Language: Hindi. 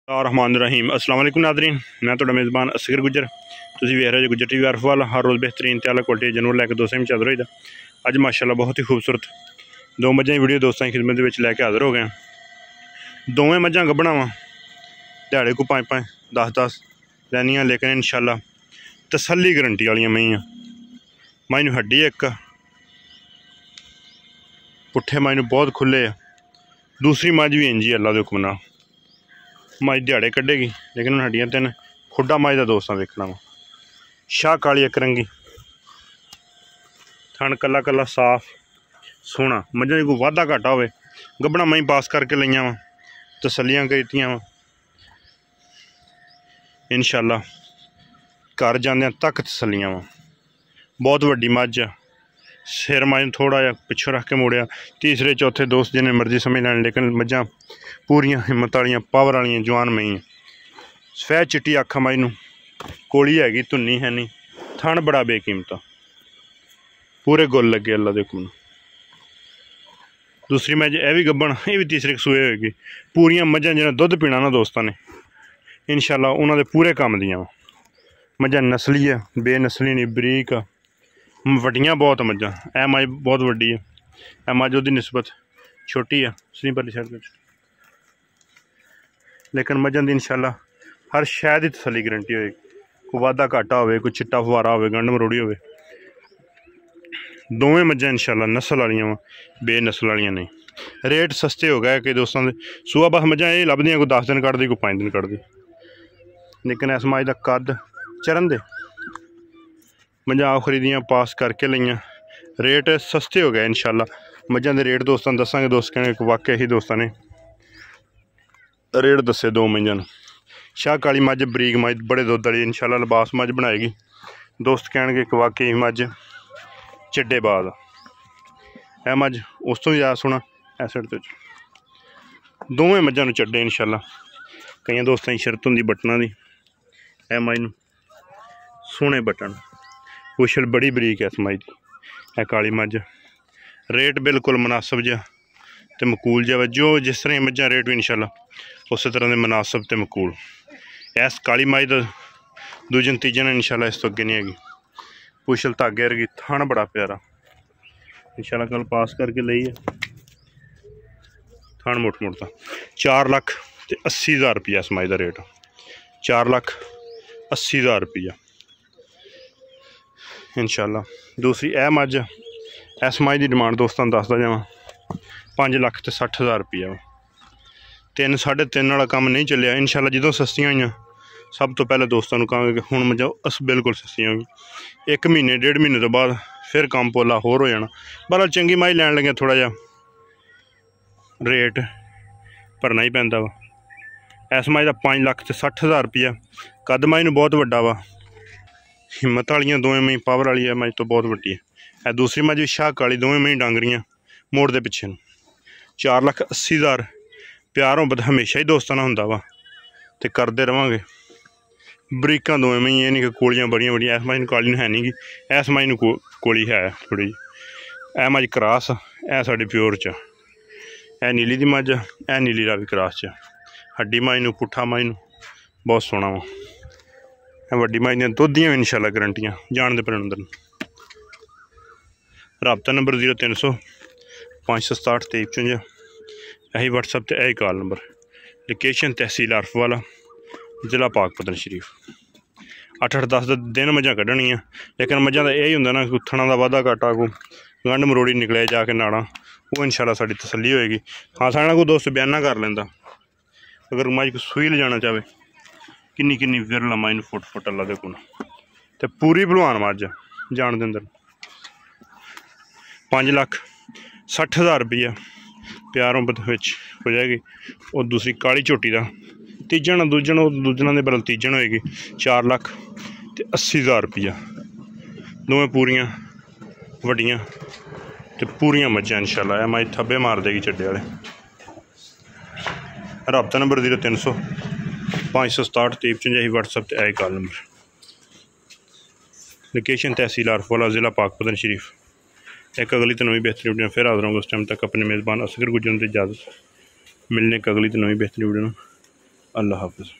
रहमान रहीम अस्सलाम वालेकुम नादरीन, मैं तो मेज़बान असगर गुजर। तुसीं वेख रहे हो गुजर टीवी वाल हर रोज़ बेहतरीन ते आला क्वालिटी जानवर लैके दोस्तों में चादर होईदा। अज माशाअल्लाह बहुत ही खूबसूरत दो मझां की वीडियो दोस्तों की खिदमत में लैके हाज़र हो गए। दोवें मझां गब्बना वा, दिहाड़े को 5-5 10-10 लैनियां, लेकिन इंशाअल्लाह तसल्ली गारंटी वाली मईयां। माई नूं हड्डी एक, पुट्ठे माई नूं बहुत खुले है। दूसरी मझ भी इंजी अल्लाह के हुक्म नाल मझ दिहाड़े कड्ढेगी, लेकिन उन्हें हड्डियां तीन खुडा मझ का दोस्तों देखना वा। शाह काली एक रंगी, थन कला कला साफ सोहना। मझां कोई वाधा घाटा हो गब्बना मई पास करके लईयां वा, तसलियां कीतियां वा। इंशाअल्लाह घर जांदियां तक तसलियां वा। बहुत वड्डी मझ आ, सिर मझ थोड़ा जहा पिछों रख के मोड़िया। तीसरे चौथे दोस्त जिन्हें मर्जी समझ लैन, लेकिन मझां पूरियां हिम्मत वालियां पावर वालियां जवान मई। सफेद चिट्टी अख मई नूं, कोली हैगी, धुन्नी है नहीं, थन बड़ा बेकीमता, पूरे गुल लगे अल्लाह दे हुक्म। दूसरी मझ यह भी गब्बन, ये भी तीसरे सूए होएगी। पूरियां मझां जिन्हें दुध पीना ना दोस्तों ने, इंशाअल्लाह उन्होंने पूरे काम दियां मझां। नस्ली है, बेनस्ली नहीं, बरीक आ, वड्डियां बहुत मझां। यह मझ बहुत वड्डी है, यह मझ उहदी निस्बत छोटी है सनी परली साइड, लेकिन मझां दी इंशाअल्लाह हर शय की तसली गारंटी होएगी। कोई वाधा घाटा हो, कोई चिट्टा फुवारा हो, गंढ मरोड़ी हो। दोवें मझां इंशाअल्लाह नस्ल वालियां वा, बेनस्ल वालियां नहीं। रेट सस्ते हो गए कि दोस्तों के सूआ बस मझां ये लभदियां कोई 10 दिन कढ़दी, कोई 5 दिन कढ़दी, लेकिन इस मझ का कद चरन दे मझां आओ खरीदियां पास करके लईयां। रेट सस्ते हो गए इंशाअल्लाह। मझां के रेट दोस्तों दसांगे, दोस्त कहने वाकई ही दोस्तों ने रेट दसे दो मझां। शाह काली मझ बरीक मझ, बड़े दुध वाली, इंशाअल्लाह लिबास मझ बनाएगी। दोस्त कह वाकई मझ चिड्डे बाद है मझ, उस तो भी ज़्यादा सोहना इस साइड तो दोवें मझां चड्डे इंशाअल्लाह। कई दोस्तों की शरत होंगी बटना की, है मझ सोहने बटन, पुछल बड़ी बरीक है इस मझ की। है काली मझ, रेट बिल्कुल मुनासिब जहा तो मकूल जहा, जो जिस तरह मझां रेट भी इंशाअल्लाह उस तरह के मुनासिब तो मकूल। इस काली मझ का दूजे तीजे ने इंशाअल्लाह इस तो अगे नहीं हैगी। पुछल धागे वर्गी, थन बड़ा प्यारा, इंशाअल्लाह कल पास करके लई है। थन मुठ मुड़ता 4,80,000 रुपया इस मझ का रेट, 4,80,000 रुपया इंशाअल्लाह। दूसरी यह मझ, इस मझ की डिमांड दोस्तों दसदा जावां 5,60,000 रुपया। 3 साढ़े 3 वाला काम नहीं चलिया। इंशाअल्लाह जो सस्तियां हुई सब तो पहले दोस्तों को कहांगे कि हुण मझां बिल्कुल सस्तियां हो गई। 1 महीने 1.5 महीने तो बाद फिर काम पोला होर हो जाना। बहरहाल चंगी मझ लैन लगे थोड़ा जा रेट भरना ही पैंदा वा। इस मझ का 5,60,000 रुपया। कद मझ नूं बहुत वड्डा वा, हिम्मत वालियां दोवें मई, पावर वाली है मझ तो बहुत वड्डी है। दूसरी मझ भी शाह काली, दोवें मई डांगरियां, मोड़ दे पिछे 4,80,000। प्यार मोहब्बत हमेशा ही दोस्तों हुंदा वा ते करते रवांगे। बरीकां दोवें मई, ये नहीं कि कोलियां बड़ियां बड़ियां। इस मझ काली है नहीं गी, इस मझ कोली है थोड़ी। यह मझ क्रॉस, यह साडी प्योर च, यह नीली दी मझ, यह नीली दा भी क्रॉस च। हड्डी मझ नूं, पुट्ठा मझ नूं बहुत सोहना वा। वड्डी मझ दियां दुद्धियां भी इंशाअल्लाह गारंटियां। जान दे परिंदर रबता नंबर 0300 567 2355, यही व्हाट्सएप ते यही कॉल नंबर। लोकेशन तहसील आरफवाला, जिला पाकपतन शरीफ। 8-10 दिन मझां कड्ढनियां, लेकिन मझां का यही होंदा ना कि थणा का वाधा घाटा, को गंढ मरोड़ी निकले जाके नाड़ा, वो इंशाअल्लाह साडी तसल्ली होएगी। हाँ साढ़े कोई दोस्त बयाना कर लेंदा, अगर मझ को सूई ले जाना चाहे किन्नी किन्नी विरला मझ फुट अल्लाह दे हुक्म ते पूरी भलवान मझ जान दे अंदर। 5,60,000 रुपया प्यार मोहब्बत हो जाएगी। और दूसरी काली झोटी का तीजन दूजना के बदल तीजन होएगी 4,80,000 रुपया। दोवें पूरियां वड्डियां ते पूरियां मझां इंशाअल्लाह। यह मझ थब्बे मार देगी चड्डे वाले। रबता नंबर 0300 567 2355, यही व्हाट्सएप ते यही कॉल नंबर। लोकेशन तहसील आरफवाला, जिला पाकपतन शरीफ। एक अगली तो नवी बेहतरीन वीडियो फिर हाजिर होंगे। उस टाइम तक अपने मेज़बान असगर गुजर की इजाज़त। मिलने एक अगली तो नवी बेहतरीन वीडियो। अल्लाह हाफिज़।